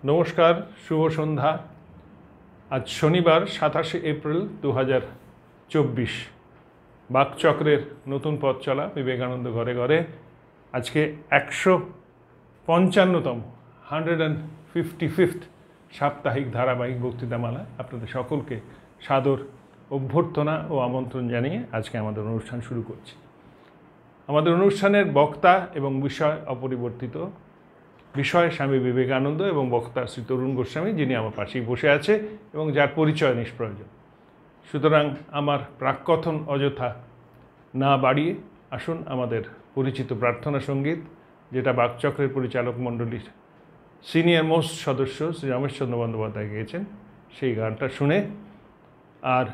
নমস্কার, শুভ সন্ধ্যা। আজ শনিবার 27 এপ্রিল 2024। বাকচক্রের নতুন পথ চলা বিবেকানন্দ ঘরে ঘরে আজকে 155তম 155th সাপ্তাহিক ধারাবাহিক বক্তৃতামালা। আপনাদের সকলকে সাদর অভ্যর্থনা ও আমন্ত্রণ জানিয়ে আজকে আমাদের অনুষ্ঠান শুরু করছি। আমাদের অনুষ্ঠানের বক্তা এবং বিষয় অপরিবর্তিত। বিষয় স্বামী বিবেকানন্দ এবং বক্তা শ্রী তরুণ গোস্বামী, যিনি আমার পাশেই বসে আছে এবং যার পরিচয় নিষ্প্রয়োজন। সুতরাং আমার প্রাককথন অযথা না বাড়িয়ে আসুন আমাদের পরিচিত প্রার্থনা সঙ্গীত, যেটা বাকচক্রের পরিচালক মণ্ডলীর সিনিয়র মোস্ট সদস্য শ্রী রমেশচন্দ্র বন্দ্যোপাধ্যায় গেয়েছেন, সেই গানটা শুনে আর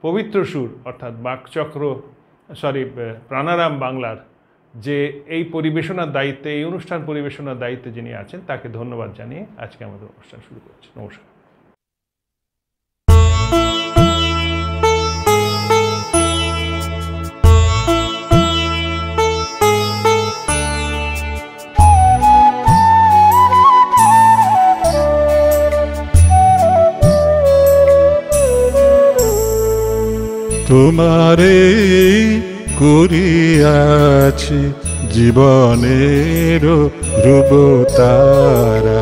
পবিত্র সুর অর্থাৎ বাকচক্র প্রাণারাম বাংলার যে এই পরিবেশনার দায়িত্বে, এই অনুষ্ঠান পরিবেশনার দায়িত্বে যিনি আছেন, তাকে ধন্যবাদ জানিয়ে আজকে আমাদের অনুষ্ঠান শুরু করছি। নমস্কার। তোমারে করিয়াছি জীবনের রূপতারা,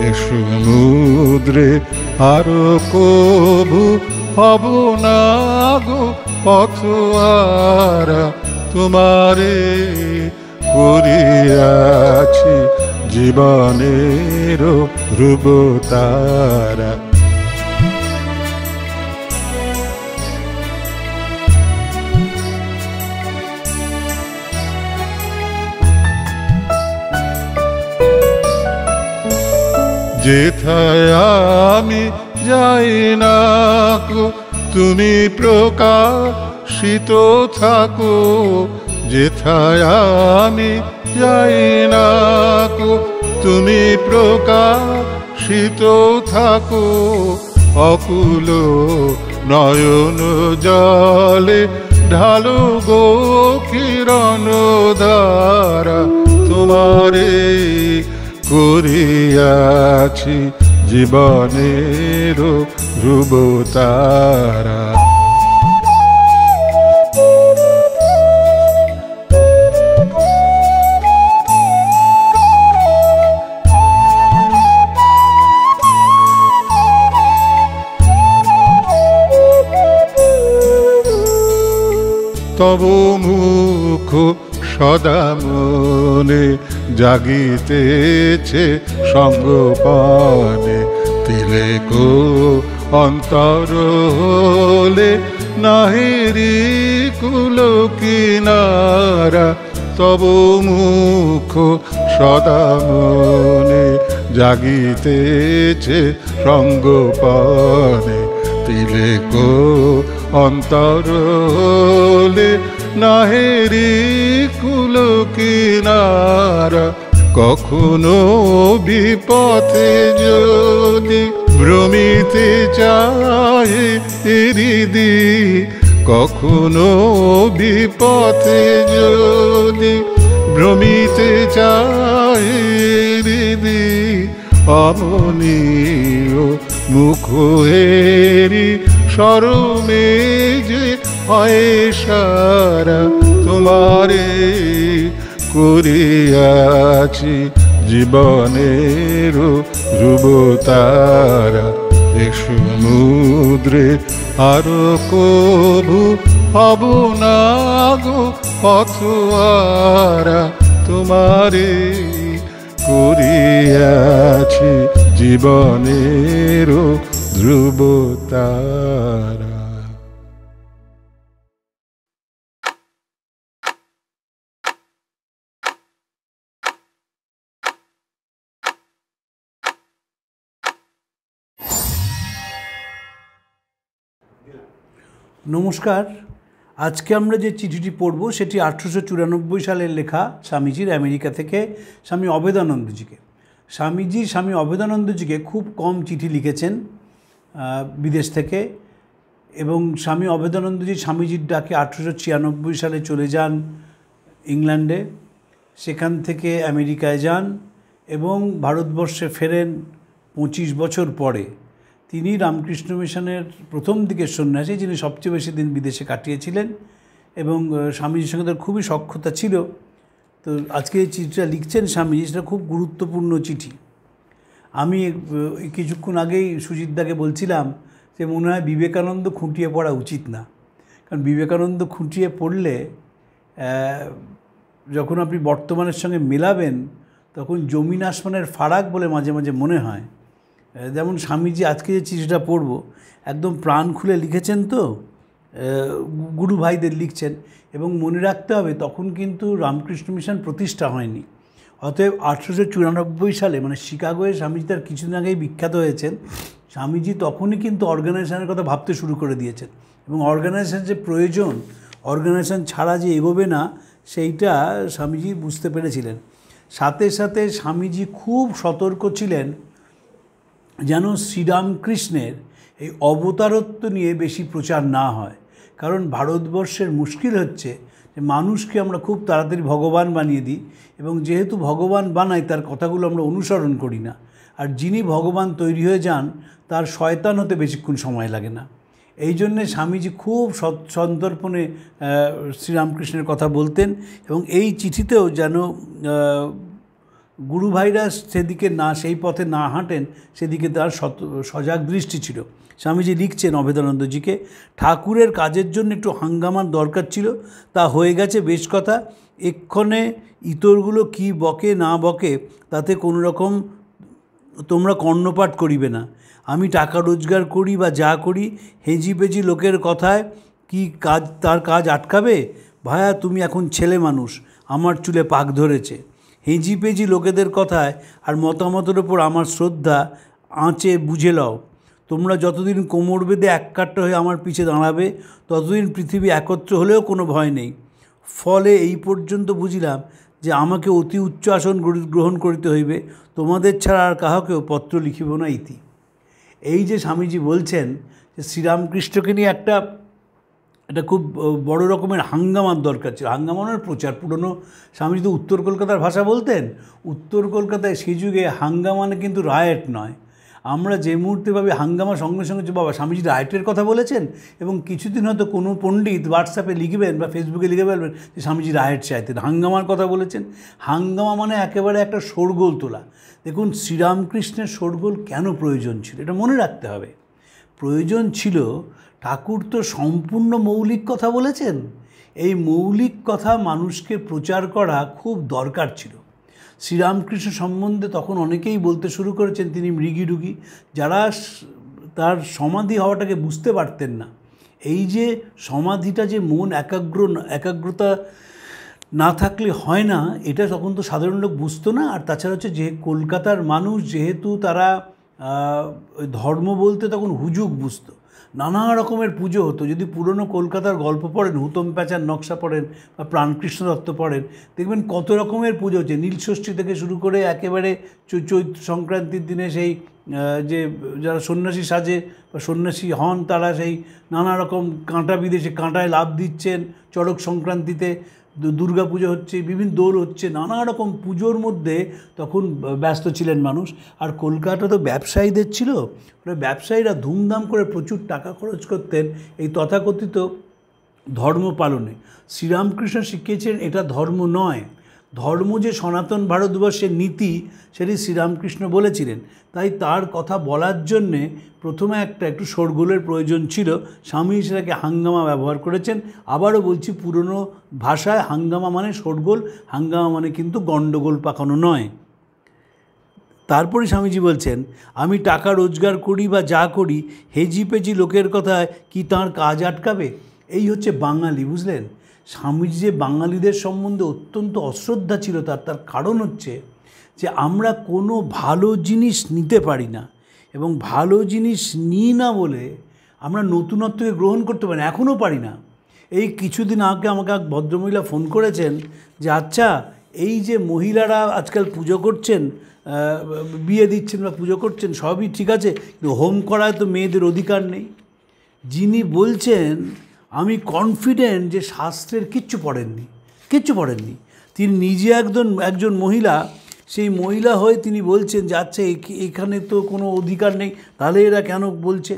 এ সমুদ্রে আরো কবু হব না গো পথোয়ারা। তোমারে করিয়াছি জীবনের রূপতারা। যেথায় আমি যাই না গো তুমি প্রকাশিত থাকো, যেথায় আমি যাই না গো তুমি প্রকাশিত থাকো। অকুল নয়ন জলে ঢালো গো কিরণ ধারা। তোমারে করিয়াছি জীবনের রূপতারা। তব মুখ সদা মনে জাগিতেছে সঙ্গপানে, তিলেক অন্তর হলে নাহিরি কুল কিনারা। তব মুখ সদা মনে জাগিতেছে সঙ্গপানে, তিলেক অন্তর হলে নাহেরি কুল কিনারা। কখনো বিপথে যদি ভ্রমিতে চায় হৃদি, কখনো বিপথে যদি ভ্রমিতে চায় হৃদি, অমনীয় মুখ হেরি শরমে যে হয় সারা। তোমারে করিয়াছি জীবনের রূপতারা, এ সমুদ্রে আরো কবু হব না গো পথোয়ারা। তোমারে করিয়াছি জীবনের ধ্রুবতারা। নমস্কার। আজকে আমরা যে চিঠিটি পড়ব সেটি 1894 সালের লেখা স্বামীজির আমেরিকা থেকে স্বামী অভেদানন্দজিকে। স্বামী অভেদানন্দজিকে খুব কম চিঠি লিখেছেন বিদেশ থেকে, এবং স্বামী অভেদানন্দজি স্বামীজির ডাকে 1896 সালে চলে যান ইংল্যান্ডে, সেখান থেকে আমেরিকায় যান এবং ভারতবর্ষে ফেরেন 25 বছর পরে তিনি রামকৃষ্ণ মিশনের প্রথম দিকের সন্ন্যাসী, যিনি সবচেয়ে বেশি দিন বিদেশে কাটিয়েছিলেন এবং স্বামীজির সঙ্গে তার খুবই সখ্যতা ছিল। তো আজকে এই চিঠিটা লিখছেন স্বামীজি, সেটা খুব গুরুত্বপূর্ণ চিঠি। আমি কিছুক্ষণ আগেই সুজিতদাকে বলছিলাম যে মনে হয় বিবেকানন্দ খুঁটিয়ে পড়া উচিত না, কারণ বিবেকানন্দ খুঁটিয়ে পড়লে যখন আপনি বর্তমানের সঙ্গে মেলাবেন তখন জমিন আসমানের ফারাক বলে মাঝে মাঝে মনে হয়। যেমন স্বামীজি আজকে যে চিঠিটা পড়ব একদম প্রাণ খুলে লিখেছেন, তো গুরু ভাইদের লিখছেন, এবং মনে রাখতে হবে তখন কিন্তু রামকৃষ্ণ মিশন প্রতিষ্ঠা হয়নি। অতএব 1894 সালে মানে শিকাগোয়ে স্বামীজি তার কিছুদিন আগেই বিখ্যাত হয়েছেন। স্বামীজি তখনই কিন্তু অর্গানাইজেশনের কথা ভাবতে শুরু করে দিয়েছেন, এবং অর্গানাইজেশন যে প্রয়োজন, অর্গানাইজেশন ছাড়া যে এগোবে না, সেইটা স্বামীজি বুঝতে পেরেছিলেন। সাথে সাথে স্বামীজি খুব সতর্ক ছিলেন যেন শ্রীরামকৃষ্ণের এই অবতারত্ব নিয়ে বেশি প্রচার না হয়। কারণ ভারতবর্ষের মুশকিল হচ্ছে যে মানুষকে আমরা খুব তাড়াতাড়ি ভগবান বানিয়ে দিই, এবং যেহেতু ভগবান বানাই তার কথাগুলো আমরা অনুসরণ করি না। আর যিনি ভগবান তৈরি হয়ে যান তার শয়তান হতে বেশিক্ষণ সময় লাগে না। এই জন্যে স্বামীজি খুব সন্তর্পণে শ্রীরামকৃষ্ণের কথা বলতেন, এবং এই চিঠিতেও যেন গুরু ভাইরা সেদিকে না, সেই পথে না হাঁটেন, সেদিকে তার সজাগ দৃষ্টি ছিল। স্বামীজি লিখছেন অভেদানন্দজিকে, ঠাকুরের কাজের জন্য একটু হাঙ্গামার দরকার ছিল, তা হয়ে গেছে বেশ কথা। এক্ষণে ইতরগুলো কি বকে না বকে তাতে কোনো রকম তোমরা কর্ণপাত করিবে না। আমি টাকা রোজগার করি বা যা করি, হেজি পেজি লোকের কথায় কি কাজ তার কাজ আটকাবে? ভায়া তুমি এখন ছেলে মানুষ, আমার চুলে পাক ধরেছে। হেজি পেজি লোকেদের কথায় আর মতামতের ওপর আমার শ্রদ্ধা আঁচে বুঝে লও। তোমরা যতদিন কোমর বেঁধে এককাট্টা হয়ে আমার পিছে দাঁড়াবে ততদিন পৃথিবী একত্র হলেও কোনো ভয় নেই। ফলে এই পর্যন্ত বুঝিলাম যে আমাকে অতি উচ্চ আসন গ্রহণ করিতে হইবে, তোমাদের ছাড়া আর কাহাকেও পত্র লিখিব না ইতি। এই যে স্বামীজি বলছেন যে শ্রীরামকৃষ্ণকে নিয়ে একটা খুব বড় রকমের হাঙ্গামার দরকার ছিল। হাঙ্গামানের প্রচার, পুরনো স্বামীজি তো উত্তর কলকাতার ভাষা বলতেন। উত্তর কলকাতায় সেই যুগে হাঙ্গামানে কিন্তু রায়েট নয়। আমরা যে মুহূর্তে ভাবি হাঙ্গামা, সঙ্গে সঙ্গে যে বাবা স্বামীজি রায়েটের কথা বলেছেন, এবং কিছুদিন হয়তো কোনো পণ্ডিত হোয়াটসঅ্যাপে লিখবেন বা ফেসবুকে লিখে ফেলবেন যে স্বামীজি রায়েট চাইতেন, হাঙ্গামার কথা বলেছেন। হাঙ্গামা মানে একেবারে একটা শোরগোল তোলা। দেখুন শ্রীরামকৃষ্ণের শোরগোল কেন প্রয়োজন ছিল এটা মনে রাখতে হবে। প্রয়োজন ছিল, ঠাকুর তো সম্পূর্ণ মৌলিক কথা বলেছেন, এই মৌলিক কথা মানুষকে প্রচার করা খুব দরকার ছিল। শ্রীরামকৃষ্ণ সম্বন্ধে তখন অনেকেই বলতে শুরু করেছেন তিনি মৃগীরুগী, যারা তার সমাধি হওয়াটাকে বুঝতে পারতেন না। এই যে সমাধিটা যে মন একাগ্রতা না থাকলে হয় না, এটা তখন তো সাধারণ লোক বুঝতো না। আর তাছাড়া হচ্ছে যে কলকাতার মানুষ যেহেতু তারা ধর্ম বলতে তখন হুজুগ বুঝতো, নানা রকমের পুজো হতো। যদি পুরনো কলকাতার গল্প পড়েন, হুতম প্যাঁচার নকশা পড়েন বা প্রাণকৃষ্ণ দত্ত পড়েন, দেখবেন কত রকমের পুজো হচ্ছে। নীলষষ্ঠী থেকে শুরু করে একেবারে চৈত্র সংক্রান্তির দিনে সেই যে যারা সন্ন্যাসী সাজে বা সন্ন্যাসী হন তারা সেই নানা রকম কাঁটা বিদেশে কাঁটায় লাভ দিচ্ছেন। চড়ক সংক্রান্তিতে দুর্গা পুজো হচ্ছে, বিভিন্ন দোল হচ্ছে, নানা রকম পুজোর মধ্যে তখন ব্যস্ত ছিলেন মানুষ। আর কলকাতা তো ব্যবসায়ীদের ছিল, ব্যবসায়ীরা ধুমধাম করে প্রচুর টাকা খরচ করতেন এই তথাকথিত ধর্ম পালনে। শ্রীরামকৃষ্ণ শিখিয়েছেন এটা ধর্ম নয়, ধর্ম যে সনাতন ভারতবর্ষের নীতি সেটি শ্রীরামকৃষ্ণ বলেছিলেন। তাই তার কথা বলার জন্যে প্রথমে একটু শোরগোলের প্রয়োজন ছিল। স্বামী সেটাকে হাঙ্গামা ব্যবহার করেছেন। আবারও বলছি, পুরনো ভাষায় হাঙ্গামা মানে শোরগোল, হাঙ্গামা মানে কিন্তু গণ্ডগোল পাকানো নয়। তারপরে স্বামীজি বলছেন, আমি টাকা রোজগার করি বা যা করি, হেজি পেজি লোকের কথায় কি তাঁর কাজ আটকাবে? এই হচ্ছে বাঙালি, বুঝলেন? স্বামীজি যে বাঙালিদের সম্বন্ধে অত্যন্ত অশ্রদ্ধা ছিল তার কারণ হচ্ছে যে আমরা কোনো ভালো জিনিস নিতে পারি না, এবং ভালো জিনিস নিই না বলে আমরা নতুনত্বকে গ্রহণ করতে পারি না, এখনও পারি না। এই কিছুদিন আগে আমাকে এক ভদ্রমহিলা ফোন করেছেন যে আচ্ছা, এই যে মহিলারা আজকাল পুজো করছেন, বিয়ে দিচ্ছেন বা পুজো করছেন, সবই ঠিক আছে, কিন্তু হোম করায় তো মেয়েদের অধিকার নেই। যিনি বলছেন আমি কনফিডেন্ট যে শাস্ত্রের কিচ্ছু পড়েননি। তিনি নিজে একজন মহিলা, সেই মহিলা হয়ে তিনি বলছেন যে আচ্ছা এখানে তো কোনো অধিকার নেই, তাহলে এরা কেন বলছে,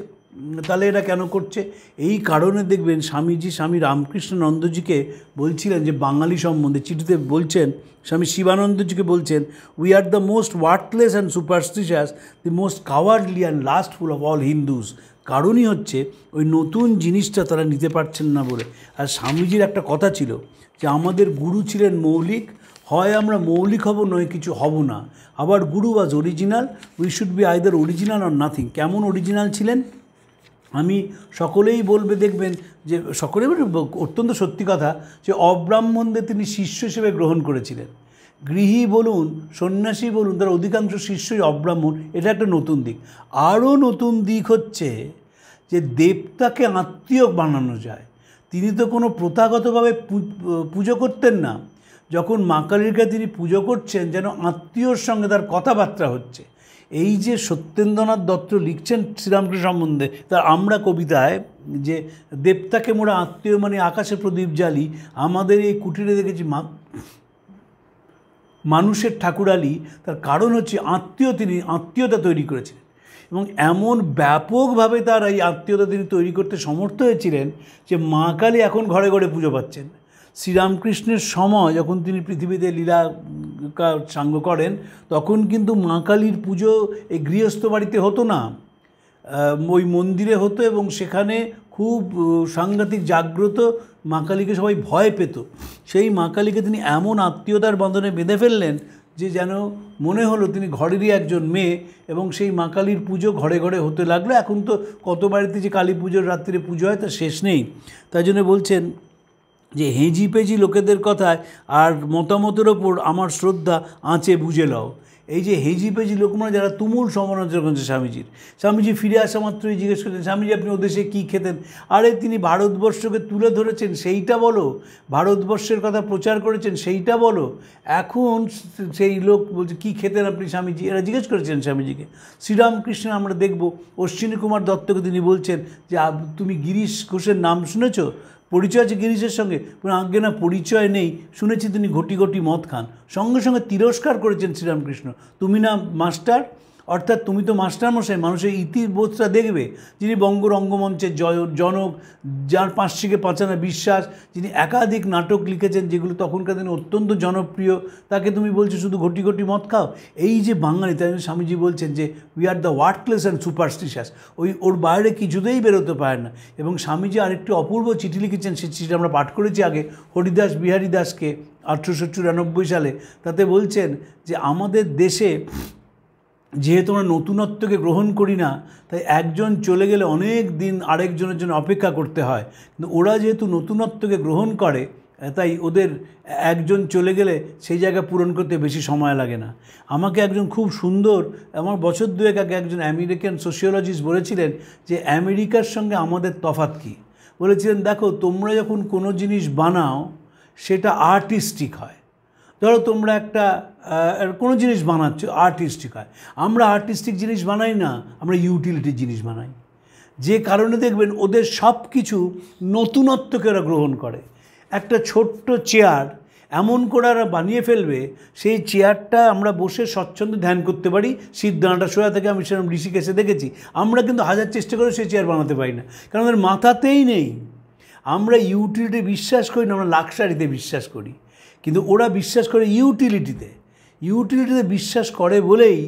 তাহলে এরা কেন করছে? এই কারণে দেখবেন স্বামীজি স্বামী রামকৃষ্ণানন্দজিকে বলছিলেন যে বাঙালি সম্বন্ধে চিঠিতে বলছেন, স্বামী শিবানন্দজিকে বলছেন, we are the most worthless and superstitious, the most cowardly and lustful of all Hindus. কারণই হচ্ছে ওই নতুন জিনিসটা তারা নিতে পারছেন না বলে। আর স্বামীজির একটা কথা ছিল যে আমাদের গুরু ছিলেন মৌলিক, হয় আমরা মৌলিক হব নয় কিছু হব না। আবার guru was original, we should be either original or nothing. কেমন অরিজিনাল ছিলেন? আমি সকলেই বলবে, দেখবেন যে সকলেই অত্যন্ত সত্যি কথা যে অব্রাহ্মণদের তিনি শিষ্য হিসেবে গ্রহণ করেছিলেন। গৃহী বলুন, সন্ন্যাসী বলুন, তার অধিকাংশ শিষ্যই অব্রাহ্মণ। এটা একটা নতুন দিক। আরও নতুন দিক হচ্ছে যে দেবতাকে আত্মীয় বানানো যায়। তিনি তো কোনো প্রথাগতভাবে পুজো করতেন না। যখন মা কালীকে তিনি পুজো করছেন যেন আত্মীয়র সঙ্গে তার কথাবার্তা হচ্ছে। এই যে সত্যেন্দ্রনাথ দত্ত লিখছেন শ্রীরামকৃষ্ণ সম্বন্ধে, তার আমরা কবিতায় যে দেবতাকে মোরা আত্মীয় মানে আকাশে প্রদীপ জ্বালি, আমাদের এই কুটিরে দেখেছি মানুষের ঠাকুরালি। তার কারণ হচ্ছে তিনি আত্মীয়তা তৈরি করেছিলেন এবং এমন ব্যাপকভাবে তার এই আত্মীয়তা তিনি তৈরি করতে সমর্থ হয়েছিলেন যে মা কালী এখন ঘরে ঘরে পুজো পাচ্ছেন। শ্রীরামকৃষ্ণের সময় যখন তিনি পৃথিবীতে লীলা সাঙ্গ করেন তখন কিন্তু মা কালীর পুজো এই গৃহস্থ বাড়িতে হতো না, ওই মন্দিরে হতো এবং সেখানে খুব সাংঘাতিক জাগ্রত, মা কালীকে সবাই ভয় পেত। সেই মা কালীকে তিনি এমন আত্মীয়তার বন্ধনে বেঁধে ফেললেন যে যেন মনে হলো তিনি ঘরেরই একজন মেয়ে এবং সেই মা কালীর পুজো ঘরে ঘরে হতে লাগলো। এখন তো কত বাড়িতে যে কালী পুজোর রাত্রিরে পুজো হয় তার শেষ নেই। তাই জন্য বলছেন যে হেজি পেজি লোকেদের কথায় আর মতামতের ওপর আমার শ্রদ্ধা আঁচে বুঝে লও। এই যে হেজি পেজি লোক মানে যারা তুমুল সমালোচনা করছে স্বামীজি ফিরে আসা মাত্রই জিজ্ঞেস করছেন, স্বামীজি আপনি ওদেশে কী খেতেন? আরে তিনি ভারতবর্ষকে তুলে ধরেছেন সেইটা বলো, ভারতবর্ষের কথা প্রচার করেছেন সেইটা বলো। এখন সেই লোক বলছে কী খেতেন আপনি স্বামীজি, এরা জিজ্ঞেস করেছেন স্বামীজিকে। শ্রীরামকৃষ্ণ আমরা দেখব অশ্বিনী কুমার দত্তকে তিনি বলছেন যে তুমি গিরিশ ঘোষের নাম শুনেছ? পরিচয় আছে গিরিশের সঙ্গে? আজ্ঞে না, পরিচয় নেই, শুনেছি তিনি ঘটি ঘটি মদ খান। সঙ্গে সঙ্গে তিরস্কার করেছেন শ্রীরামকৃষ্ণ, তুমি না মাস্টার, অর্থাৎ তুমি তো মাস্টারমশাই, মানুষের ইতিবোধটা দেখবে। যিনি বঙ্গ রঙ্গমঞ্চের জনক, যার পাঁচশিকে পাঁচানা বিশ্বাস, যিনি একাধিক নাটক লিখেছেন যেগুলো তখনকার দিনে অত্যন্ত জনপ্রিয়, তাকে তুমি বলছো শুধু ঘটি ঘটি মদ খাও। এই যে বাঙালি, তাই স্বামীজি বলছেন যে we are the worthless and superstitious, ওর বাইরে কিছুতেই বেরোতে পারে না। এবং স্বামীজি আরেকটি অপূর্ব চিঠি লিখেছেন, সেই চিঠি আমরা পাঠ করেছি আগে, হরিদাস বিহারী দাসকে 1894 সালে। তাতে বলছেন যে আমাদের দেশে যেহেতু আমরা নতুনত্বকে গ্রহণ করি না, তাই একজন চলে গেলে অনেক দিন আরেকজনের জন্য অপেক্ষা করতে হয়। কিন্তু ওরা যেহেতু নতুনত্বকে গ্রহণ করে, তাই ওদের একজন চলে গেলে সেই জায়গা পূরণ করতে বেশি সময় লাগে না। আমাকে একজন খুব সুন্দর, আমার বছর দুয়েক আগে একজন আমেরিকান সোশিওলজিস্ট বলেছিলেন যে আমেরিকার সঙ্গে আমাদের তফাৎ কী। বলেছিলেন, দেখো তোমরা যখন কোনো জিনিস বানাও সেটা আর্টিস্টিক হয়। ধরো তোমরা একটা কোনো জিনিস বানাচ্ছ, আর্টিস্টিক হয়। আমরা আর্টিস্টিক জিনিস বানাই না, আমরা ইউটিলিটির জিনিস বানাই। যে কারণে দেখবেন ওদের সব কিছু নতুনত্বকে ওরা গ্রহণ করে। একটা ছোট্ট চেয়ার এমন করে ওরা বানিয়ে ফেলবে, সেই চেয়ারটা আমরা বসে স্বচ্ছন্দে ধ্যান করতে পারি, সিদ্ধানাটা সোয়া থেকে, আমি সেরকম ঋষিকেশে দেখেছি। আমরা কিন্তু হাজার চেষ্টা করে সেই চেয়ার বানাতে পারি না, কারণ আমাদের মাথাতেই নেই। আমরা ইউটিলিটি বিশ্বাস করি না, আমরা লাক্সারিতে বিশ্বাস করি। কিন্তু ওরা বিশ্বাস করে ইউটিলিটিতে বিশ্বাস করে বলেই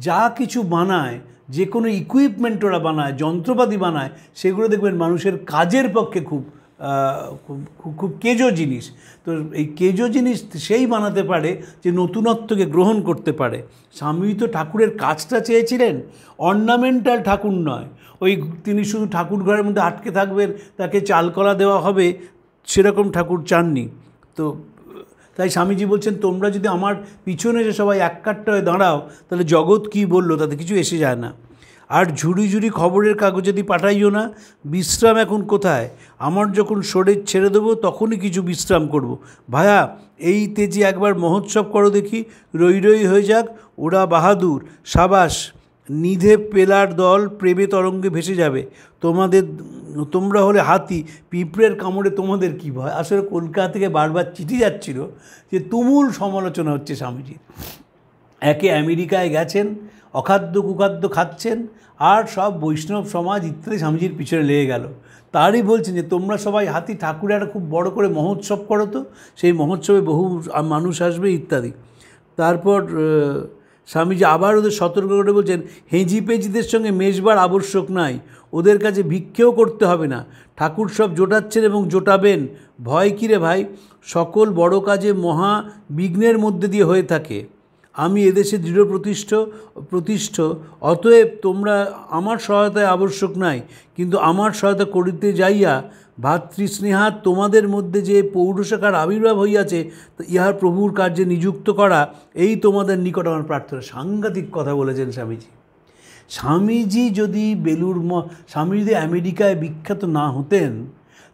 যা কিছু বানায়, যে কোনো ইকুইপমেন্ট ওরা বানায়, যন্ত্রপাতি বানায়, সেগুলো দেখবেন মানুষের কাজের পক্ষে খুব খুব কেজো জিনিস। তো এই কেজো জিনিস সেই বানাতে পারে যে নতুনত্বকে গ্রহণ করতে পারে। স্বামী তো ঠাকুরের কাজটা চেয়েছিলেন, অর্নামেন্টাল ঠাকুর নয়। ওই তিনি শুধু ঠাকুর ঘরের মধ্যে আটকে থাকবেন, তাকে চালকলা দেওয়া হবে, সেরকম ঠাকুর চাননি। তো তাই স্বামীজি বলছেন, তোমরা যদি আমার পিছনে যে সবাই এক কাট্টা হয়ে দাঁড়াও, তাহলে জগৎ কী বললো তাতে কিছু এসে যায় না। আর ঝুড়ি ঝুড়ি খবরের কাগজ যদি পাঠাইও না। বিশ্রাম এখন কোথায়? আমার যখন শরীর ছেড়ে দেবো তখনই কিছু বিশ্রাম করব। ভায়া এই তেজি একবার মহোৎসব করো দেখি, রই রই হয়ে যাক, ওরা বাহাদুর, সাবাস, নিধে পেলার দল প্রেমে তরঙ্গে ভেসে যাবে। তোমরা হলে হাতি, পিঁপড়ের কামড়ে তোমাদের কী ভয়। আসলে কলকাতা থেকে বারবার চিঠি যাচ্ছিল যে তুমুল সমালোচনা হচ্ছে স্বামীজির। একে আমেরিকায় গেছেন, অখাদ্য কুখাদ্য খাচ্ছেন, আর সব বৈষ্ণব সমাজ ইত্যাদি স্বামীজির পিছনে লেগে গেল। তারই বলছেন যে তোমরা সবাই হাতি ঠাকুরের একটা খুব বড় করে মহোৎসব করো, তো সেই মহোৎসবে বহু মানুষ আসবে ইত্যাদি। তারপর স্বামীজি আবার ওদের সতর্ক করে বলছেন, হেঁজি পেঁজিদের সঙ্গে মেশবার আবশ্যক নাই, ওদের কাছে ভিক্ষেও করতে হবে না, ঠাকুর সব জোটাচ্ছেন এবং জোটাবেন, ভয় কী রে ভাই, সকল বড় কাজে মহা বিঘ্নের মধ্যে দিয়ে হয়ে থাকে। আমি এদেশে দৃঢ় প্রতিষ্ঠ, অতএব তোমরা আমার সহায়তায় আবশ্যক নাই, কিন্তু আমার সহায়তা করিতে যাইয়া ভাতৃস্নেহাৎ তোমাদের মধ্যে যে পৌরুষকার আবির্ভাব হইয়াছে ইহার প্রভুর কার্যে নিযুক্ত করা, এই তোমাদের নিকট আমার প্রার্থনা। সাংঘাতিক কথা বলেছেন স্বামীজি। স্বামীজি যদি স্বামী যদি আমেরিকায় বিখ্যাত না হতেন,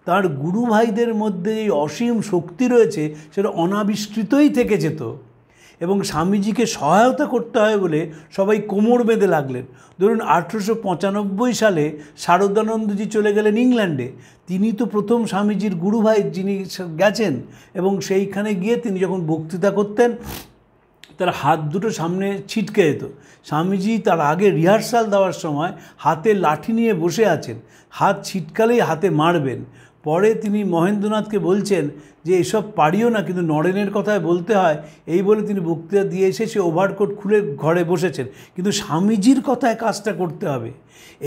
তার গুরু ভাইদের মধ্যে এই অসীম শক্তি রয়েছে সেটা অনাবিষ্কৃতই থেকে যেত, এবং স্বামীজিকে সহায়তা করতে হয় বলে সবাই কোমর বেঁধে লাগলেন। ধরুন 1895 সালে শারদানন্দজি চলে গেলেন ইংল্যান্ডে। তিনি তো প্রথম স্বামীজির গুরু ভাই যিনি গেছেন, এবং সেইখানে গিয়ে তিনি যখন বক্তৃতা করতেন তার হাত দুটো সামনে ছিটকে যেত। স্বামীজি তার আগে রিহার্সাল দেওয়ার সময় হাতে লাঠি নিয়ে বসে আছেন, হাত ছিটকালেই হাতে মারবেন। পরে তিনি মহেন্দ্রনাথকে বলছেন যে এসব পারিও না, কিন্তু নরেনের কথায় বলতে হয়, এই বলে তিনি বক্তৃতা দিয়ে এসে সে ওভারকোট খুলে ঘরে বসেছেন। কিন্তু স্বামীজির কথায় কাজটা করতে হবে।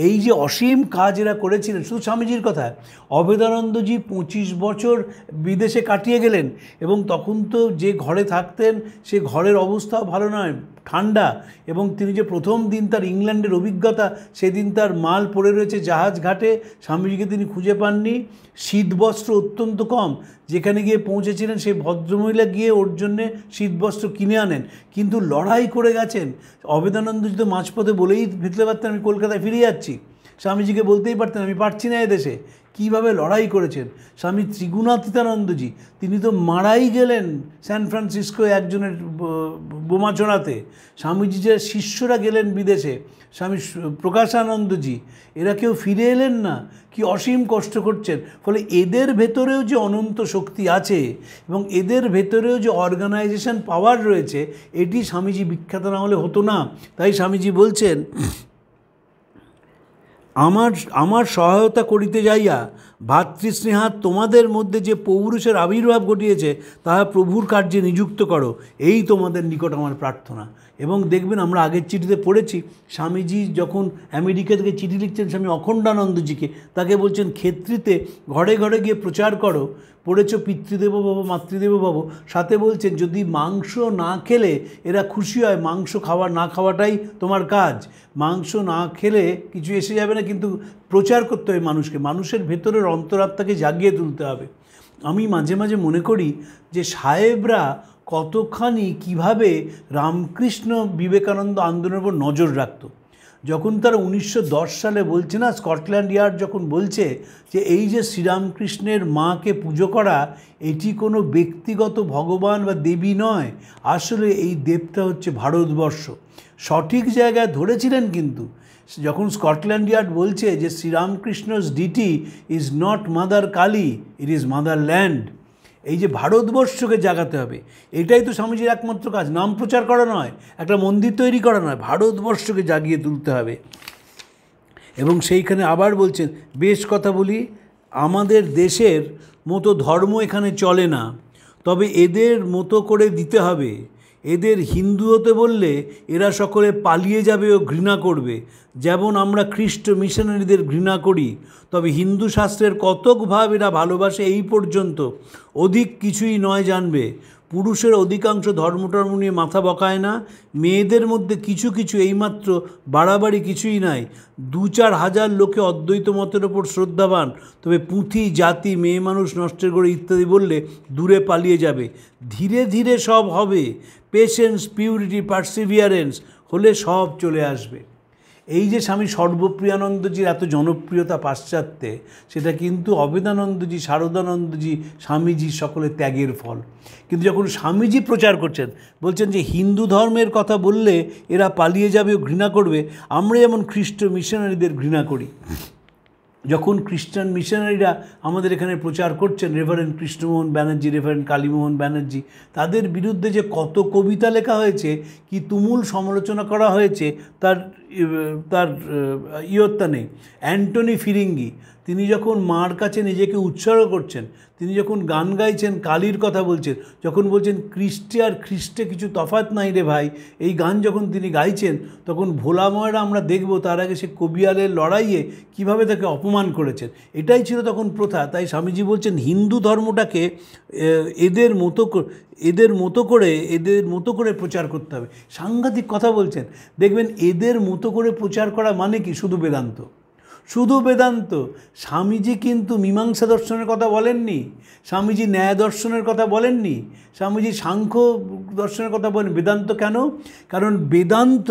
এই যে অসীম কাজ এরা করেছিলেন, শুধু স্বামীজির কথায়, অভেদানন্দজি 25 বছর বিদেশে কাটিয়ে গেলেন, এবং তখন তো যে ঘরে থাকতেন সে ঘরের অবস্থাও ভালো নয়, ঠান্ডা, এবং তিনি যে প্রথম দিন তার ইংল্যান্ডের অভিজ্ঞতা, সেদিন তার মাল পড়ে রয়েছে জাহাজ ঘাটে, স্বামীজিকে তিনি খুঁজে পাননি, শীতবস্ত্র অত্যন্ত কম, যেখানে গিয়ে পৌঁছেছিলেন সেই ভদ্রমহিলা গিয়ে ওর জন্যে শীতবস্ত্র কিনে আনেন, কিন্তু লড়াই করে গেছেন। অভেদানন্দজি তো মাঝপথে বলেই ফিরতে পারতেন আমি কলকাতায় ফিরে যাচ্ছি, স্বামীজিকে বলতেই পারতেন আমি পারছি না এদেশে। কীভাবে লড়াই করেছেন স্বামী ত্রিগুণাতীতানন্দজি, তিনি তো মারাই গেলেন স্যান ফ্রান্সিসকোয় একজনের বোমা ছোড়াতে। স্বামীজি যে শিষ্যরা গেলেন বিদেশে, স্বামী প্রকাশানন্দজি, এরা কেউ ফিরে এলেন না, কি অসীম কষ্ট করছেন। ফলে এদের ভেতরেও যে অনন্ত শক্তি আছে এবং এদের ভেতরেও যে অর্গানাইজেশন পাওয়ার রয়েছে, এটি স্বামীজি বিখ্যাত না হলে হতো না। তাই স্বামীজি বলছেন, আমার সহায়তা করিতে যাইয়া ভাতৃস্নেহাৎ তোমাদের মধ্যে যে পৌরুষের আবির্ভাব ঘটিয়েছে তাহা প্রভুর কার্যে নিযুক্ত করো, এই তোমাদের নিকট আমার প্রার্থনা। এবং দেখবেন আমরা আগের চিঠিতে পড়েছি, স্বামীজি যখন আমেরিকা থেকে চিঠি লিখছেন স্বামী অখণ্ডানন্দজিকে, তাকে বলছেন ক্ষেত্রীতে ঘরে ঘরে গিয়ে প্রচার করো, পড়েছ পিতৃদেব ভব মাতৃদেব ভব, সাথে বলছেন যদি মাংস না খেলে এরা খুশি হয়, মাংস না খাওয়াটাই তোমার কাজ, মাংস না খেলে কিছু এসে যাবে না, কিন্তু প্রচার করতে হবে মানুষকে, মানুষের ভেতরের অন্তরাত্মাকে জাগিয়ে তুলতে হবে। আমি মাঝে মাঝে মনে করি যে সাহেবরা কতখানি কিভাবে রামকৃষ্ণ বিবেকানন্দ আন্দোলনের উপর নজর রাখত। যখন তারা 1910 সালে বলছে না, স্কটল্যান্ড ইয়ার্ড যখন বলছে যে এই যে শ্রীরামকৃষ্ণের মাকে পুজো করা, এটি কোনো ব্যক্তিগত ভগবান বা দেবী নয়, আসলে এই দেবতা হচ্ছে ভারতবর্ষ, সঠিক জায়গায় ধরেছিলেন। কিন্তু যখন স্কটল্যান্ড ইয়ার্ড বলছে যে শ্রীরামকৃষ্ণ's deity is not mother Kali, it is motherland, এই যে ভারতবর্ষকে জাগাতে হবে, এটাই তো স্বামীজির একমাত্র কাজ। নাম প্রচার করা নয়, একটা মন্দির তৈরি করা নয়, ভারতবর্ষকে জাগিয়ে তুলতে হবে। এবং সেইখানে আবার বলছেন, বেশ কথা বলি, আমাদের দেশের মতো ধর্ম এখানে চলে না, তবে এদের মতো করে দিতে হবে। এদের হিন্দু হতে বললে এরা সকলে পালিয়ে যাবে ও ঘৃণা করবে, যেমন আমরা খ্রিস্ট মিশনারিদের ঘৃণা করি। তবে হিন্দু শাস্ত্রের কতক ভাব এরা ভালোবাসে এই পর্যন্ত, অধিক কিছুই নয় জানবে। পুরুষের অধিকাংশ ধর্ম নিয়ে মাথা বকায় না, মেয়েদের মধ্যে কিছু কিছু এইমাত্র বাড়াবাড়ি কিছুই নাই। 2-4 হাজার লোকে অদ্বৈত মতের ওপর শ্রদ্ধাবান, তবে পুঁথি জাতি মেয়ে মানুষ নষ্টের করে ইত্যাদি বললে দূরে পালিয়ে যাবে। ধীরে ধীরে সব হবে, পেশেন্স, পিউরিটি, পারসিভিয়ারেন্স হলে সব চলে আসবে। এই যে স্বামী সর্বপ্রিয়ানন্দজির এত জনপ্রিয়তা পাশ্চাত্যে, সেটা কিন্তু অভেদানন্দজি, শারদানন্দজি, স্বামীজি সকলে ত্যাগের ফল। কিন্তু যখন স্বামীজি প্রচার করছেন, বলছেন যে হিন্দু ধর্মের কথা বললে এরা পালিয়ে যাবে ও ঘৃণা করবে, আমরা যেমন খ্রিস্ট মিশনারিদের ঘৃণা করি। যখন খ্রিস্টান মিশনারিরা আমাদের এখানে প্রচার করছেন, রেভারেন্ড কৃষ্ণমোহন ব্যানার্জি, রেভারেন্ড কালীমোহন ব্যানার্জি, তাদের বিরুদ্ধে যে কত কবিতা লেখা হয়েছে, কি তুমুল সমালোচনা করা হয়েছে, তার তার ইয়ত্তা নেই। অ্যান্টনি ফিরিঙ্গি, তিনি যখন মার কাছে নিজেকে উৎসর্গ করছেন, তিনি যখন গান গাইছেন, কালীর কথা বলছেন, যখন বলছেন খ্রিস্টে আর খ্রিস্টে কিছু তফাৎ নাই রে ভাই, এই গান যখন তিনি গাইছেন, তখন ভোলাময়রা আমরা দেখব তার আগে সে কবিয়ালের লড়াইয়ে কিভাবে তাকে অপমান করেছেন। এটাই ছিল তখন প্রথা। তাই স্বামীজি বলছেন হিন্দু ধর্মটাকে এদের মতো করে প্রচার করতে হবে। সাংঘাতিক কথা বলছেন। দেখবেন এদের মতো করে প্রচার করা মানে কি? শুধু বেদান্ত, শুধু বেদান্ত। স্বামীজি কিন্তু মীমাংসা দর্শনের কথা বলেননি, স্বামীজি ন্যায় দর্শনের কথা বলেননি, স্বামীজি সাংখ্য দর্শনের কথা বলেন। বেদান্ত কেন? কারণ বেদান্ত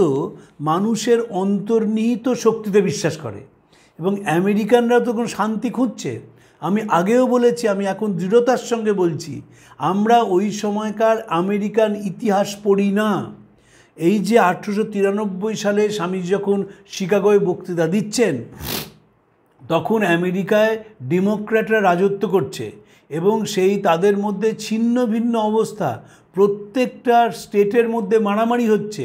মানুষের অন্তর্নিহিত শক্তিতে বিশ্বাস করে, এবং আমেরিকানরাও তো কোনো শান্তি খুঁজছে। আমি আগেও বলেছি, আমি এখন দৃঢ়তার সঙ্গে বলছি, আমরা ওই সময়কার আমেরিকান ইতিহাস পড়ি না। এই যে 1893 সালে স্বামীজি যখন শিকাগোয় বক্তৃতা দিচ্ছেন, তখন আমেরিকায় ডেমোক্র্যাটরা রাজত্ব করছে এবং সেই তাদের মধ্যে ছিন্ন ভিন্ন অবস্থা, প্রত্যেকটা স্টেটের মধ্যে মারামারি হচ্ছে,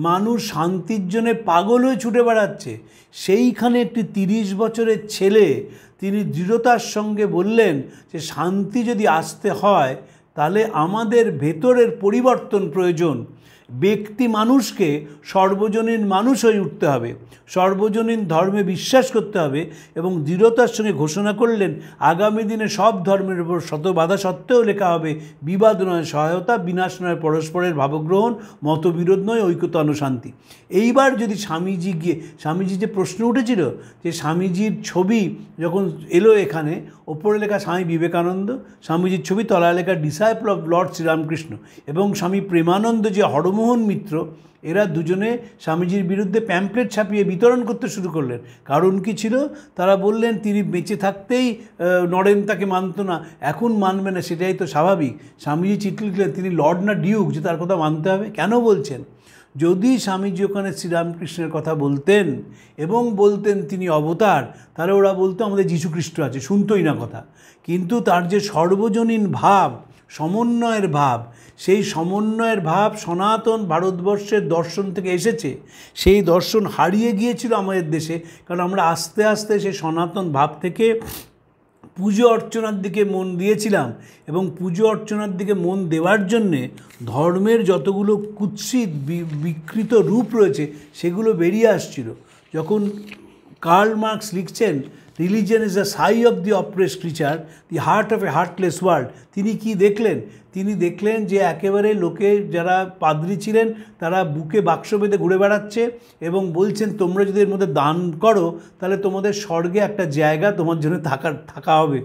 মানুষ শান্তির জন্যে পাগল হয়ে ছুটে বেড়াচ্ছে। সেইখানে একটি 30 বছরের ছেলে, তিনি দৃঢ়তার সঙ্গে বললেন যে শান্তি যদি আসতে হয় তাহলে আমাদের ভেতরের পরিবর্তন প্রয়োজন। ব্যক্তি মানুষকে সর্বজনীন মানুষ হয়ে উঠতে হবে, সর্বজনীন ধর্মে বিশ্বাস করতে হবে, এবং দৃঢ়তার সঙ্গে ঘোষণা করলেন আগামী দিনে সব ধর্মের উপর শত বাধা সত্ত্বেও লেখা হবে বিবাদ নয় সহায়তা, বিনাশ নয় পরস্পরের ভাবগ্রহণ, মতবিরোধ নয় ঐক্যতান শান্তি। এইবার যদি স্বামীজি যে প্রশ্ন উঠেছিল যে স্বামীজির ছবি যখন এলো এখানে, ওপরে লেখা স্বামী বিবেকানন্দ, স্বামীজির ছবি তলায় লেখা ডিসাইপল অফ লর্ড শ্রীরামকৃষ্ণ, এবং স্বামী প্রেমানন্দ যে হরমোহন মিত্র, এরা দুজনে স্বামীজির বিরুদ্ধে প্যাম্পলেট ছাপিয়ে বিতরণ করতে শুরু করলেন। কারণ কি ছিল? তারা বললেন তিনি বেঁচে থাকতেই নরেন তাকে মানত না, এখন মানবে না, সেটাই তো স্বাভাবিক। স্বামীজি চিঠি লিখলেন তিনি লর্ড না ডিউক, যে তার কথা মানতে হবে। কেন বলছেন? যদি স্বামীজি ওখানে শ্রীরামকৃষ্ণের কথা বলতেন এবং বলতেন তিনি অবতার, তাহলে ওরা বলতো আমাদের যীশুখ্রিস্ট আছে, শুনতোই না কথা। কিন্তু তার যে সর্বজনীন ভাব, সমন্বয়ের ভাব, সেই সমন্বয়ের ভাব সনাতন ভারতবর্ষের দর্শন থেকে এসেছে। সেই দর্শন হারিয়ে গিয়েছিল আমাদের দেশে, কারণ আমরা আস্তে আস্তে সেই সনাতন ভাব থেকে পুজো অর্চনার দিকে মন দিয়েছিলাম, এবং পুজো অর্চনার দিকে মন দেওয়ার জন্যে ধর্মের যতগুলো কুৎসিত বিকৃত রূপ রয়েছে সেগুলো বেরিয়ে আসছিল। যখন কার্ল মার্কস লিখছেন religion is the Sai of the oppressed creature, the heart of A heartless world, তিনি কি দেখলেন? তিনি দেখলেন যে একেবারে লোকে যারা পাদ্রী ছিলেন তারা বুকে বাক্স বেঁধে ঘুরে বেড়াচ্ছে এবং বলছেন তোমরা যদি এর মধ্যে দান করো তাহলে তোমাদের স্বর্গে একটা জায়গা তোমার জন্য থাকা হবে,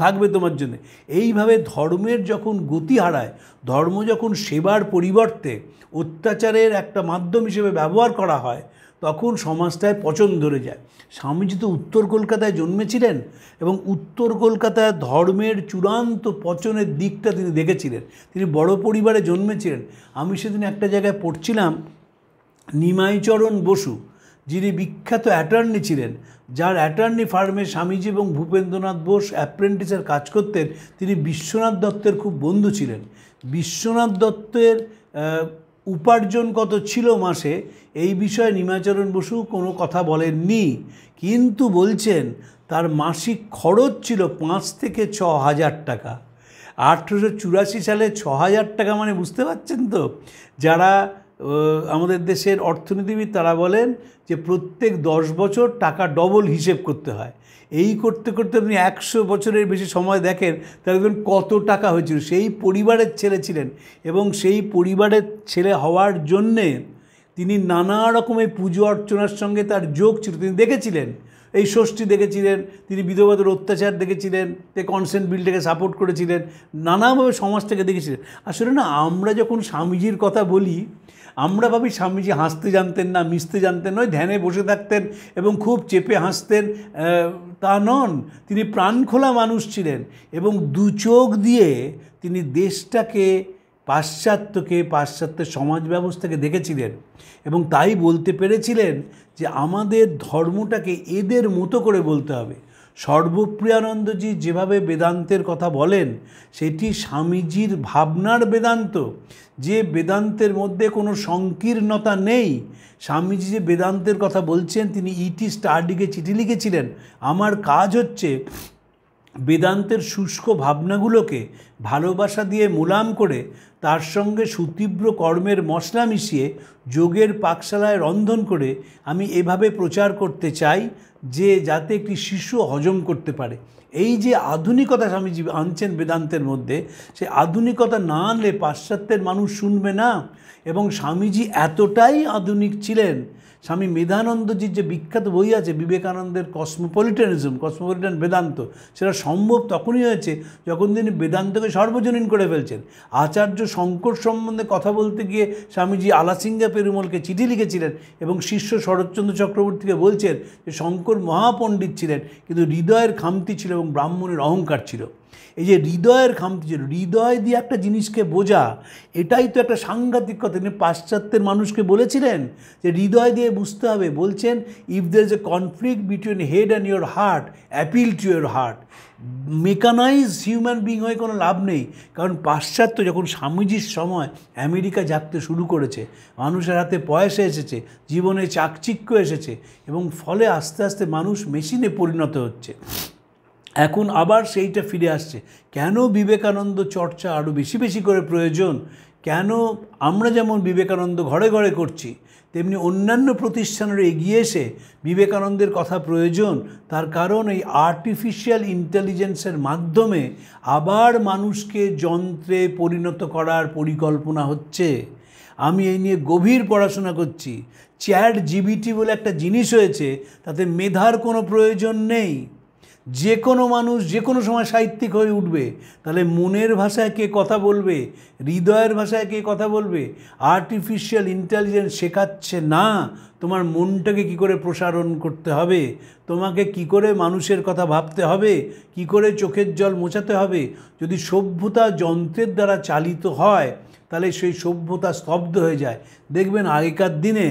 থাকবে তোমার জন্য। এইভাবে ধর্মের যখন গতি হারায়, ধর্ম যখন সেবার পরিবর্তে অত্যাচারের একটা মাধ্যম হিসেবে ব্যবহার করা হয়, তখন সমাজটায় পচন ধরে যায়। স্বামীজি তো উত্তর কলকাতায় জন্মেছিলেন এবং উত্তর কলকাতায় ধর্মের চূড়ান্ত পচনের দিকটা তিনি দেখেছিলেন। তিনি বড় পরিবারে জন্মেছিলেন। আমি সেদিন একটা জায়গায় পড়ছিলাম, নিমাইচরণ বসু যিনি বিখ্যাত অ্যাটর্নি ছিলেন, যার অ্যাটর্নি ফার্মে স্বামীজি এবং ভূপেন্দ্রনাথ বোস অ্যাপ্রেন্টিসের কাজ করতেন, তিনি বিশ্বনাথ দত্তের খুব বন্ধু ছিলেন। বিশ্বনাথ দত্তের উপার্জন কত ছিল মাসে, এই বিষয়ে নিমাইচরণ বসু কোনো কথা বলেননি, কিন্তু বলছেন তার মাসিক খরচ ছিল 5 থেকে 6,000 টাকা। 1884 সালে 6,000 টাকা মানে বুঝতে পারছেন তো? যারা আমাদের দেশের অর্থনীতিবিদ তারা বলেন যে প্রত্যেক 10 বছর টাকা ডবল হিসেব করতে হয়। এই করতে করতে আপনি 100 বছরের বেশি সময় দেখেন, তাহলে দেখুন কত টাকা হয়েছিল। সেই পরিবারের ছেলে ছিলেন এবং সেই পরিবারের ছেলে হওয়ার জন্যে তিনি নানা রকমের পুজো অর্চনার সঙ্গে তার যোগ ছিল। তিনি দেখেছিলেন এই ষষ্ঠী দেখেছিলেন, তিনি বিধবাদের অত্যাচার দেখেছিলেন, কনসেন্ট বিলটাকে সাপোর্ট করেছিলেন, নানাভাবে সমাজটাকে দেখেছিলেন। আসলে না, আমরা যখন স্বামীজির কথা বলি আমরা ভাবি স্বামীজি হাসতে জানতেন না, মিশতে জানতেন নয়, ধ্যানে বসে থাকতেন এবং খুব চেপে হাসতেন, তা নন। তিনি প্রাণখোলা মানুষ ছিলেন এবং দু চোখ দিয়ে তিনি দেশটাকে পাশ্চাত্যকে, পাশ্চাত্যের সমাজ ব্যবস্থাকে দেখেছিলেন এবং তাই বলতে পেরেছিলেন যে আমাদের ধর্মটাকে এদের মতো করে বলতে হবে। সর্বপ্রিয়ানন্দজি যেভাবে বেদান্তের কথা বলেন সেটি স্বামীজির ভাবনার বেদান্ত, যে বেদান্তের মধ্যে কোনো সংকীর্ণতা নেই। স্বামীজি যে বেদান্তের কথা বলছেন, তিনি ইটি স্টাডিকে চিঠি লিখেছিলেন, আমার কাজ হচ্ছে বেদান্তের শুষ্ক ভাবনাগুলোকে ভালোবাসা দিয়ে মোলাম করে তার সঙ্গে সুতীব্র কর্মের মশলা মিশিয়ে যোগের পাকশালায় রন্ধন করে আমি এভাবে প্রচার করতে চাই যে যাতে একটি শিশু হজম করতে পারে। এই যে আধুনিকতা স্বামীজি আনছেন বেদান্তের মধ্যে, সেই আধুনিকতা না আনলে পাশ্চাত্যের মানুষ শুনবে না। এবং স্বামীজি এতটাই আধুনিক ছিলেন, স্বামী মেধানন্দজির যে বিখ্যাত বই আছে বিবেকানন্দের কসমোপলিটান বেদান্ত, সেটা সম্ভব তখনই হয়েছে যখন তিনি বেদান্তকে সর্বজনীন করে ফেলছেন। আচার্য শঙ্কর সম্বন্ধে কথা বলতে গিয়ে স্বামীজি আলাসিঙ্গা পেরুমলকে চিঠি লিখেছিলেন এবং শিষ্য শরৎচন্দ্র চক্রবর্তীকে বলছেন যে শঙ্কর মহাপণ্ডিত ছিলেন কিন্তু হৃদয়ের খামতি ছিল এবং ব্রাহ্মণের অহংকার ছিল। এই যে হৃদয়ের খামতি ছিল, হৃদয় দিয়ে একটা জিনিসকে বোঝা, এটাই তো একটা সাংঘাতিক কথা। তিনি পাশ্চাত্যের মানুষকে বলেছিলেন যে হৃদয় দিয়ে বুঝতে হবে। বলছেন if there is a conflict between head and your heart, appeal to your heart. Mechanise human being হয়ে কোনো লাভ নেই। কারণ পাশ্চাত্য যখন স্বামীজির সময় আমেরিকা জাগতে শুরু করেছে, মানুষের হাতে পয়সা এসেছে, জীবনে চাকচিক্য এসেছে এবং ফলে আস্তে আস্তে মানুষ মেশিনে পরিণত হচ্ছে। এখন আবার সেইটা ফিরে আসছে। কেন বিবেকানন্দ চর্চা আরও বেশি বেশি করে প্রয়োজন? কেন আমরা যেমন বিবেকানন্দ ঘরে ঘরে করছি, তেমনি অন্যান্য প্রতিষ্ঠানের এগিয়ে এসে বিবেকানন্দের কথা প্রয়োজন? তার কারণ এই আর্টিফিশিয়াল ইন্টেলিজেন্সের মাধ্যমে আবার মানুষকে যন্ত্রে পরিণত করার পরিকল্পনা হচ্ছে। আমি এই নিয়ে গভীর পড়াশোনা করছি। চ্যাট জিপিটি বলে একটা জিনিস হয়েছে, তাতে মেধার কোনো প্রয়োজন নেই। যে কোনো মানুষ যে কোনো সময় সাহিত্যিক হয়ে উঠবে। তাহলে মনের ভাষায় কে কথা বলবে, হৃদয়ের ভাষায় কে কথা বলবে? আর্টিফিশিয়াল ইন্টেলিজেন্স শেখাচ্ছে না তোমার মনটাকে কি করে প্রসারণ করতে হবে, তোমাকে কি করে মানুষের কথা ভাবতে হবে, কি করে চোখের জল মোছাতে হবে। যদি সভ্যতা যন্ত্রের দ্বারা চালিত হয় তাহলে সেই সভ্যতা স্তব্ধ হয়ে যায়। দেখবেন আগেকার দিনে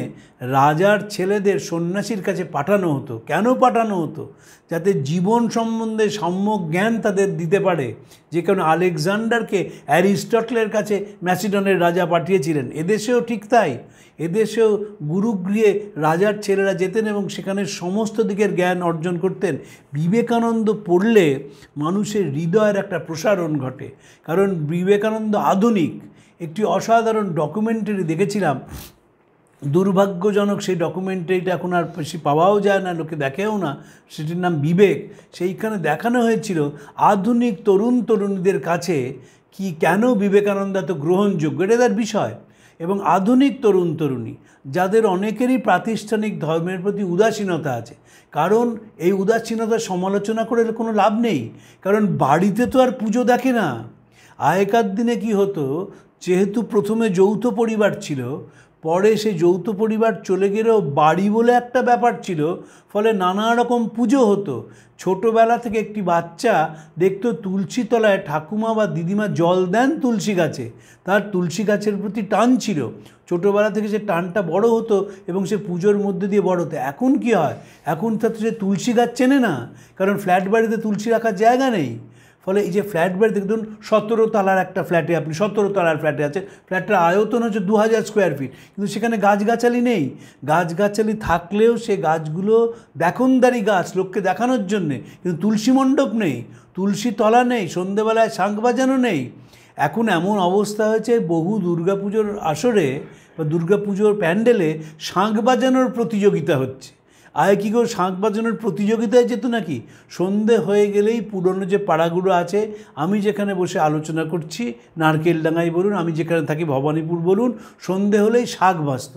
রাজার ছেলেদের সন্ন্যাসীর কাছে পাঠানো হতো। কেন পাঠানো হতো? যাতে জীবন সম্বন্ধে সম্যক জ্ঞান তাদের দিতে পারে। যে কারণে আলেকজান্ডারকে অ্যারিস্টটলের কাছে ম্যাসিডনের রাজা পাঠিয়েছিলেন। এদেশেও ঠিক তাই। এদেশেও গুরুগৃহে রাজার ছেলেরা যেতেন এবং সেখানে সমস্ত দিকের জ্ঞান অর্জন করতেন। বিবেকানন্দ পড়লে মানুষের হৃদয়ের একটা প্রসারণ ঘটে। কারণ বিবেকানন্দ আধুনিক। একটি অসাধারণ ডকুমেন্টারি দেখেছিলাম, দুর্ভাগ্যজনক সেই ডকুমেন্টারিটা এখন আর বেশি পাওয়াও যায় না, লোকে দেখেও না। সেটির নাম বিবেক। সেইখানে দেখানো হয়েছিল আধুনিক তরুণ তরুণীদের কাছে কি কেন বিবেকানন্দ এত গ্রহণযোগ্য, এটা তার বিষয়। এবং আধুনিক তরুণ তরুণী যাদের অনেকেরই প্রাতিষ্ঠানিক ধর্মের প্রতি উদাসীনতা আছে, কারণ এই উদাসীনতার সমালোচনা করে কোনো লাভ নেই। কারণ বাড়িতে তো আর পুজো দেখে না। আগেকার দিনে কি হতো, যেহেতু প্রথমে যৌথ পরিবার ছিল, পরে সেই যৌথ পরিবার চলে গেলেও বাড়ি বলে একটা ব্যাপার ছিল, ফলে নানা রকম পুজো হতো। ছোটোবেলা থেকে একটি বাচ্চা দেখতো তুলসী তলায় ঠাকুমা বা দিদিমা জল দেন তুলসী গাছে, তার তুলসী গাছের প্রতি টান ছিল। ছোটোবেলা থেকে সে টানটা বড় হতো এবং সে পুজোর মধ্যে দিয়ে বড় হতো। এখন কি হয়, এখন তো সে তুলসী গাছ চেনে না, কারণ ফ্ল্যাট বাড়িতে তুলসী রাখার জায়গা নেই। ফলে এই যে ফ্ল্যাট বাড়ি দেখুন, 17 তলার একটা ফ্ল্যাটে, আপনি 17 তলার ফ্ল্যাটে আছে, ফ্ল্যাটটার আয়তন হচ্ছে 2000 স্কোয়ার ফিট, কিন্তু সেখানে গাছগাছালি নেই। গাছগাছালি থাকলেও সে গাছগুলো দেখনদারি গাছ, লোককে দেখানোর জন্যে, কিন্তু তুলসী মণ্ডপ নেই, তুলসী তলা নেই, সন্ধেবেলায় শাঁখ বাজানো নেই। এখন এমন অবস্থা হয়েছে, বহু দুর্গাপুজোর আসরে বা দুর্গাপুজোর প্যান্ডেলে শাঁখ বাজানোর প্রতিযোগিতা হচ্ছে। আগে কী করে শাঁখ বাজানোর প্রতিযোগিতায় যেত নাকি? সন্ধে হয়ে গেলেই পুরনো যে পাড়াগুলো আছে, আমি যেখানে বসে আলোচনা করছি, নারকেলডাঙ্গাই বলুন, আমি যেখানে থাকি ভবানীপুর বলুন, সন্ধে হলেই শাঁখ বাজত।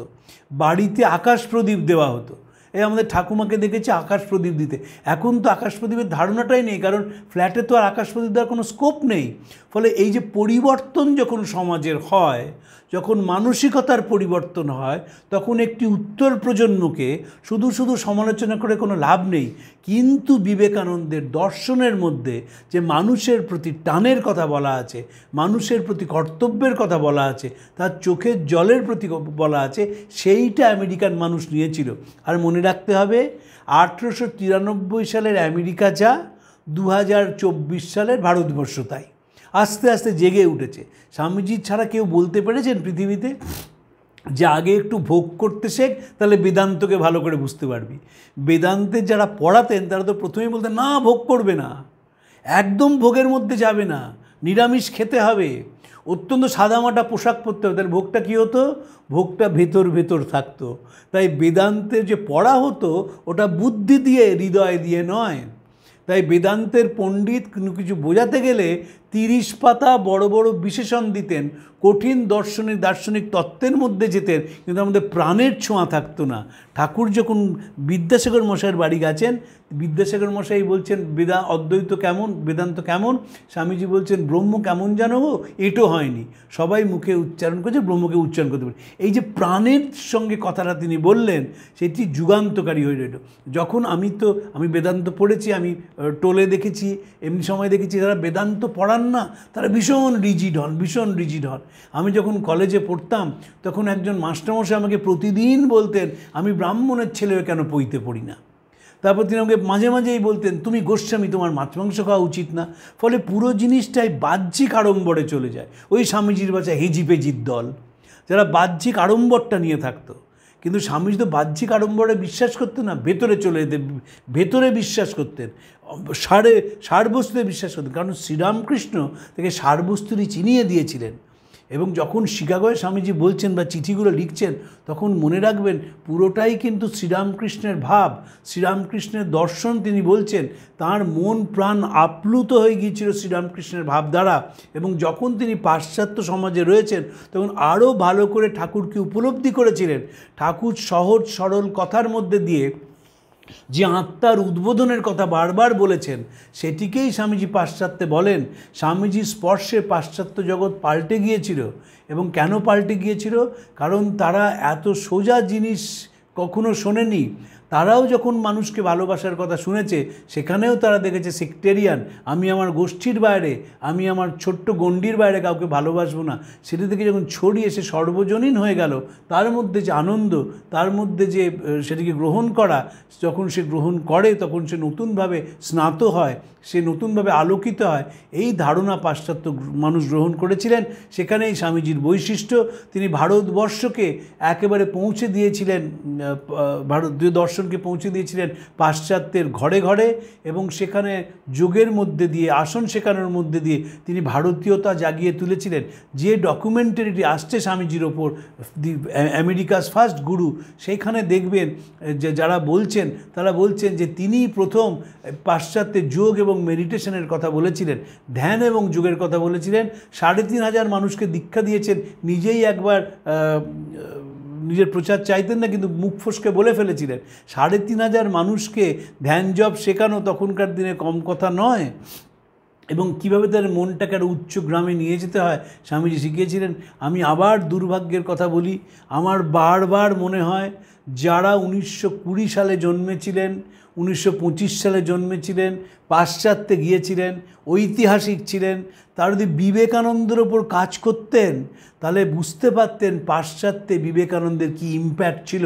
বাড়িতে আকাশ প্রদীপ দেওয়া হতো। এই আমাদের ঠাকুমাকে দেখেছি আকাশ প্রদীপ দিতে। এখন তো আকাশ প্রদীপের ধারণাটাই নেই, কারণ ফ্ল্যাটে তো আর আকাশ প্রদীপ দেওয়ার কোনো স্কোপ নেই। ফলে এই যে পরিবর্তন যখন সমাজের হয়, যখন মানসিকতার পরিবর্তন হয়, তখন একটি উত্তর প্রজন্মকে শুধু শুধু সমালোচনা করে কোনো লাভ নেই। কিন্তু বিবেকানন্দের দর্শনের মধ্যে যে মানুষের প্রতি টানের কথা বলা আছে, মানুষের প্রতি কর্তব্যের কথা বলা আছে, তার চোখের জলের প্রতি বলা আছে, সেইটা আমেরিকান মানুষ নিয়েছিল। আর মনে রাখতে হবে 1893 সালের আমেরিকা যা, 2024 সালের ভারতবর্ষ তাই। আস্তে আস্তে জেগে উঠেছে। স্বামীজির ছাড়া কেউ বলতে পেরেছেন পৃথিবীতে যে আগে একটু ভোগ করতে শেখ, তাহলে বেদান্তকে ভালো করে বুঝতে পারবি? বেদান্তের যারা পড়াতেন তারা তো প্রথমেই বলতেন না, ভোগ করবে না, একদম ভোগের মধ্যে যাবে না, নিরামিষ খেতে হবে, অত্যন্ত সাদামাটা পোশাক পরতে হবে। তাহলে ভোগটা কী হতো? ভোগটা ভেতর ভেতর থাকতো। তাই বেদান্তের যে পড়া হতো ওটা বুদ্ধি দিয়ে, হৃদয় দিয়ে নয়। তাই বেদান্তের পণ্ডিত কিছু বোঝাতে গেলে 30 পাতা বড় বড় বিশেষণ দিতেন, কঠিন দার্শনিক তত্ত্বের মধ্যে যেতেন, কিন্তু আমাদের প্রাণের ছোঁয়া থাকতো না। ঠাকুর যখন বিদ্যাসাগর মশাইয়ের বাড়ি গেছেন, বিদ্যাসাগর মশাই বলছেন অদ্বৈত কেমন, বেদান্ত কেমন? স্বামীজি বলছেন ব্রহ্ম কেমন জানো গো? এটাও হয়নি, সবাই মুখে উচ্চারণ করছে, ব্রহ্মকে উচ্চারণ করতে পারে। এই যে প্রাণের সঙ্গে কথাটা তিনি বললেন, সেটি যুগান্তকারী হয়ে রইল। যখন আমি বেদান্ত পড়েছি, আমি টোলে দেখেছি, এমনি সময় দেখেছি যারা বেদান্ত পড়ান না, তারা ভীষণ রিজিড হন। আমি যখন কলেজে পড়তাম তখন একজন মাস্টারমশাই আমাকে প্রতিদিন বলতেন আমি ব্রাহ্মণের ছেলে কেন পইতে পড়ি না। তারপর তিনি আমাকে মাঝে মাঝেই বলতেন তুমি গোস্বামী, তোমার মাছ মাংস খাওয়া উচিত না। ফলে পুরো জিনিসটাই বাহ্যিক আড়ম্বরে চলে যায়। ওই স্বামীজির বাচ্চা হেজিপেজির দল, যারা বাহ্যিক আড়ম্বরটা নিয়ে থাকতো। কিন্তু স্বামীজি তো বাহ্যিক আড়ম্বরে বিশ্বাস করতেন না, ভেতরে চলে যেতেন, ভেতরে বিশ্বাস করতেন, সারবস্তুতে বিশ্বাস করতেন। কারণ শ্রীরামকৃষ্ণ তাকে সারবস্তুরই চিনিয়ে দিয়েছিলেন। এবং যখন শিকাগোয় স্বামীজি বলছেন বা চিঠিগুলো লিখছেন, তখন মনে রাখবেন পুরোটাই কিন্তু শ্রীরামকৃষ্ণের ভাব, শ্রীরামকৃষ্ণের দর্শন তিনি বলছেন। তার মন প্রাণ আপ্লুত হয়ে গিয়েছিল শ্রীরামকৃষ্ণের ভাব দ্বারা। এবং যখন তিনি পাশ্চাত্য সমাজে রয়েছেন, তখন আরও ভালো করে ঠাকুরকে উপলব্ধি করেছিলেন। ঠাকুর সহজ সরল কথার মধ্যে দিয়ে যে আত্মার উদ্বোধনের কথা বারবার বলেছেন, সেটিকেই স্বামীজি পাশ্চাত্যে বলেন। স্বামীজির স্পর্শে পাশ্চাত্য জগৎ পাল্টে গিয়েছিল। এবং কেন পাল্টে গিয়েছিল? কারণ তারা এত সোজা জিনিস কখনো শোনেনি। তারাও যখন মানুষকে ভালোবাসার কথা শুনেছে, সেখানেও তারা দেখেছে সেক্টেরিয়ান, আমি আমার গোষ্ঠীর বাইরে, আমি আমার ছোট্ট গণ্ডির বাইরে কাউকে ভালোবাসবো না। সেটা থেকে যখন ছড়িয়ে সে সর্বজনীন হয়ে গেল, তার মধ্যে যে আনন্দ, তার মধ্যে যে সেটিকে গ্রহণ করা, যখন সে গ্রহণ করে তখন সে নতুনভাবে স্নাত হয়, সে নতুনভাবে আলোকিত হয়। এই ধারণা পাশ্চাত্য মানুষ গ্রহণ করেছিলেন। সেখানেই স্বামীজির বৈশিষ্ট্য। তিনি ভারতবর্ষকে একেবারে পৌঁছে দিয়েছিলেন, ভারতীয় দর্শনকে পৌঁছে দিয়েছিলেন পাশ্চাত্যের ঘরে ঘরে। এবং সেখানে যোগের মধ্যে দিয়ে, আসন শেখানোর মধ্যে দিয়ে তিনি ভারতীয়তা জাগিয়ে তুলেছিলেন। যে ডকুমেন্টারিটি আসছে স্বামীজির ওপর, দি আমেরিকাস ফার্স্ট গুরু, সেইখানে দেখবেন যে যারা বলছেন তারা বলছেন যে তিনি প্রথম পাশ্চাত্যে যোগ এবং মেডিটেশনের কথা বলেছিলেন, ধ্যান এবং যোগের কথা বলেছিলেন। 3,500 মানুষকে দীক্ষা দিয়েছেন। নিজেই একবার নিজের প্রচার চাইতেন না, কিন্তু মুখ ফসকে বলে ফেলেছিলেন 3,500 মানুষকে ধ্যান জপ শেখানো তখনকার দিনে কম কথা নয়। এবং কীভাবে তার মনটাকে আরও উচ্চ গ্রামে নিয়ে যেতে হয় স্বামীজি শিখিয়েছিলেন। আমি আবার দুর্ভাগ্যের কথা বলি, আমার বারবার মনে হয় যারা 1920 সালে জন্মেছিলেন, 1925 সালে জন্মেছিলেন, পাশ্চাত্যে গিয়েছিলেন, ঐতিহাসিক ছিলেন, তারা যদি বিবেকানন্দের ওপর কাজ করতেন তাহলে বুঝতে পারতেন পাশ্চাত্যে বিবেকানন্দের কি ইম্প্যাক্ট ছিল।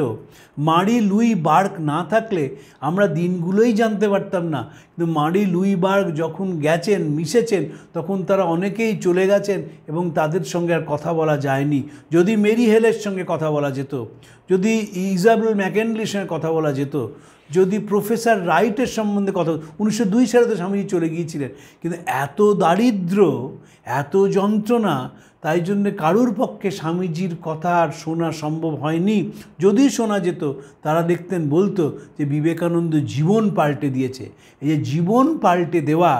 মারি লুই বার্গ না থাকলে আমরা দিনগুলোই জানতে পারতাম না। কিন্তু মারি লুই বার্গ যখন গেছেন, মিশেছেন, তখন তারা অনেকেই চলে গেছেন এবং তাদের সঙ্গে আর কথা বলা যায়নি। যদি মেরি হেলের সঙ্গে কথা বলা যেত, যদি ইজাবেল ম্যাকেনলির সঙ্গে কথা বলা যেত, যদি প্রফেসর রাইটের সম্বন্ধে কথা, 1902 সালে তো স্বামীজি চলে গিয়েছিলেন। কিন্তু এত দারিদ্র, এত যন্ত্রণা, তাই জন্য কারুর পক্ষে স্বামীজির কথা আর শোনা সম্ভব হয়নি। যদি শোনা যেত তারা দেখতেন, বলতো যে বিবেকানন্দ জীবন পাল্টে দিয়েছে। এই যে জীবন পাল্টে দেওয়া,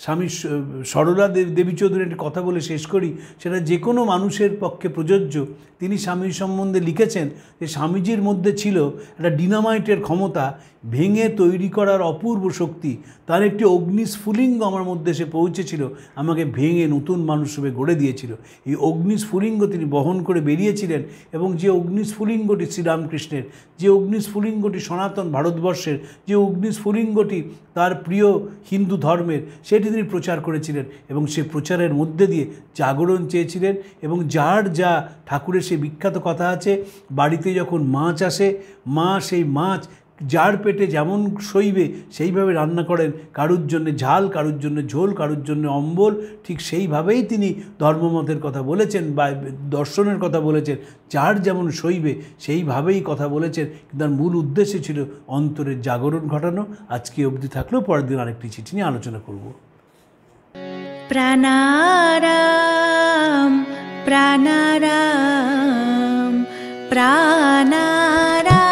স্বামী সরলা দেবী চৌধুরী একটি কথা বলে শেষ করি, সেটা যে কোনো মানুষের পক্ষে প্রযোজ্য। তিনি স্বামীর সম্বন্ধে লিখেছেন যে স্বামীজির মধ্যে ছিল একটা ডিনামাইটের ক্ষমতা, ভেঙে তৈরি করার অপূর্ব শক্তি। তার একটি অগ্নিস্ফুলিঙ্গ আমার মধ্যে এসে পৌঁছেছিল, আমাকে ভেঙে নতুন মানুষ রূপে গড়ে দিয়েছিল। এই অগ্নিস্ফুলিঙ্গ তিনি বহন করে বেরিয়েছিলেন, এবং যে অগ্নিস্ফুলিঙ্গটি শ্রীরামকৃষ্ণের, যে অগ্নিস্ফুলিঙ্গটি সনাতন ভারতবর্ষের, যে অগ্নিস্ফুলিঙ্গটি তার প্রিয় হিন্দু ধর্মের, সেটি তিনি প্রচার করেছিলেন। এবং সে প্রচারের মধ্যে দিয়ে জাগরণ চেয়েছিলেন। এবং যার যা ঠাকুরের সেই বিখ্যাত কথা আছে, বাড়িতে যখন মাছ আসে, মা সেই মাছ যার পেটে যেমন সইবে সেইভাবে রান্না করেন, কারুর জন্যে ঝাল, কারুর জন্যে ঝোল, কারুর জন্যে অম্বল। ঠিক সেইভাবেই তিনি ধর্মমতের কথা বলেছেন বা দর্শনের কথা বলেছেন, যার যেমন সইবে সেইভাবেই কথা বলেছেন। কিন্তু তার মূল উদ্দেশ্য ছিল অন্তরের জাগরণ ঘটানো। আজকে অবধি থাকলেও পরের দিন আরেকটি চিঠি নিয়ে আলোচনা করব। প্রাণারাম প্রাণারাম প্রাণারাম।